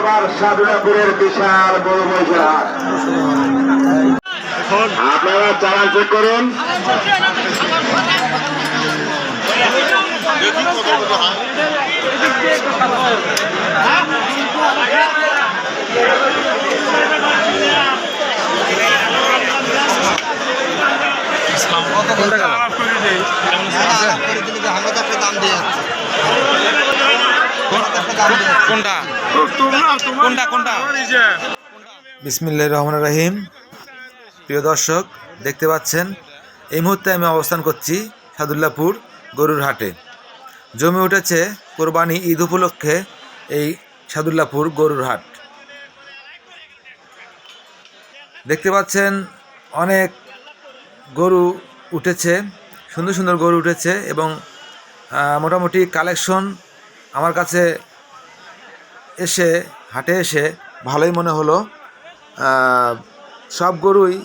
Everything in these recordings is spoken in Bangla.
আবার সাদুল্লাপুরের বিশাল বড় মহিষের হাট। আপনারা চালান চেক করুন। বিসমিল্লাহির রহমানির রহিম। প্রিয় দর্শক, দেখতে পাচ্ছেন এই মুহূর্তে আমি অবস্থান করছি সাদুল্লাপুর গরুর হাটে। জমে উঠেছে কোরবানি ঈদ উপলক্ষে এই সাদুল্লাপুর গরুর হাট। দেখতে পাচ্ছেন অনেক গরু উঠেছে, সুন্দর সুন্দর গরু উঠেছে এবং মোটামুটি কালেকশন আমার কাছে এসে হাটে এসে ভালোই মনে হলো। সব গরুই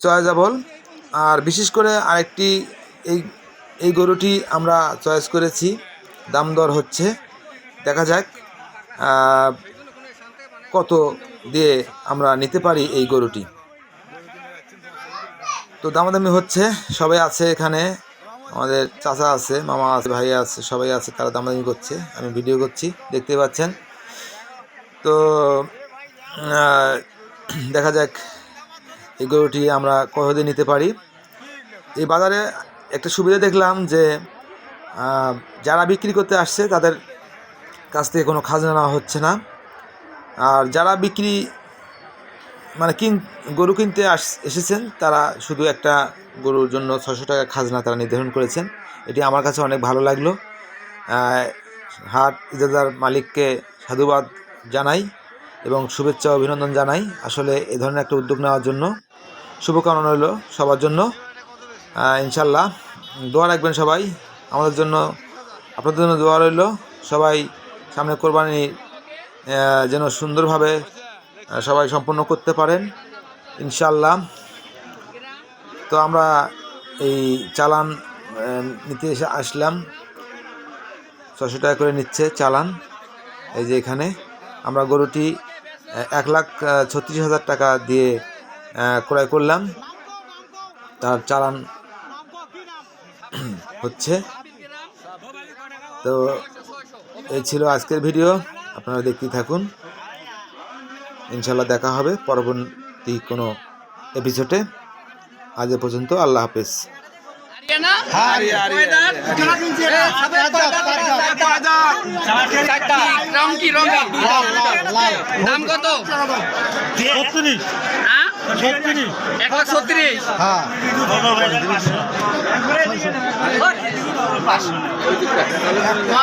চয়েজেবল, আর বিশেষ করে আরেকটি এই গরুটি আমরা চয়েস করেছি। দাম দর হচ্ছে, দেখা যাক কত দিয়ে আমরা নিতে পারি এই গরুটি। তো দামাদামি হচ্ছে, সবাই আছে এখানে, আমাদের চাচা আছে, মামা আছে, ভাইয়া আছে, সবাই আছে, তারা দামাদামি করছে, আমি ভিডিও করছি, দেখতে পাচ্ছেন। তো দেখা যাক এই গরুটি আমরা কতদিন নিতে পারি। এই বাজারে একটা সুবিধা দেখলাম যে যারা বিক্রি করতে আসছে তাদের কাছ থেকে কোনো খাজনা নেওয়া হচ্ছে না, আর যারা বিক্রি মানে গরু কিনতে এসেছেন তারা শুধু একটা গরুর জন্য 600 টাকা খাজনা তারা নির্ধারণ করেছেন। এটি আমার কাছে অনেক ভালো লাগলো। হাট ইজারাদার মালিককে সাধুবাদ জানাই এবং শুভেচ্ছা অভিনন্দন জানাই। আসলে এ ধরনের একটা উদ্যোগ নেওয়ার জন্য শুভকামনা রইল সবার জন্য। ইনশাল্লাহ দোয়া রাখবেন সবাই আমাদের জন্য, আপনাদের জন্য দোয়া রইল। সবাই সামনে কোরবানি যেন সুন্দরভাবে সবাই সম্পন্ন করতে পারেন ইনশাল্লাহ। তো আমরা এই চালান নিতে আসলাম, 600 টাকা করে নিচ্ছে চালান। এই যে এখানে আমরা গরুটি 1,36,000 টাকা দিয়ে ক্রয় করলাম, তার চালান হচ্ছে। তো এই ছিল আজকের ভিডিও, আপনারা দেখতেই থাকুন। ইনশাল্লাহ দেখা হবে পরবর্তী কোনো এপিসোডে। আজ এ পর্যন্ত, আল্লাহ হাফেজ। দাম কত? 1,36,000।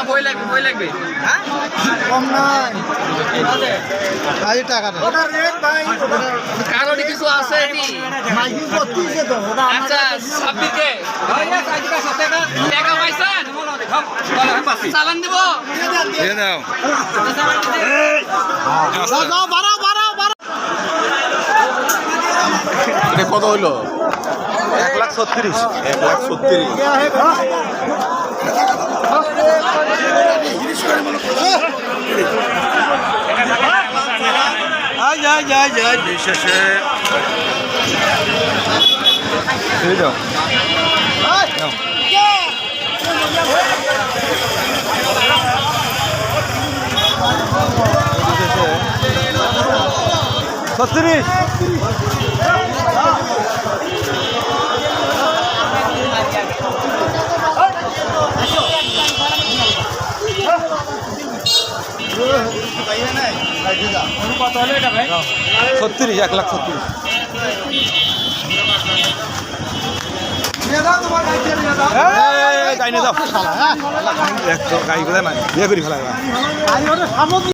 বই লাগবে কারণ কিছু আছে। আচ্ছা, টাকা পাইছেন? চালান দিব কত হইলো? 1,36,000। 36। কত হলো এটা ভাই? 36, 1,36,000। গাই নিয়ে যাও, গাই কোথায় মানে বিয়ে করি ফেলা।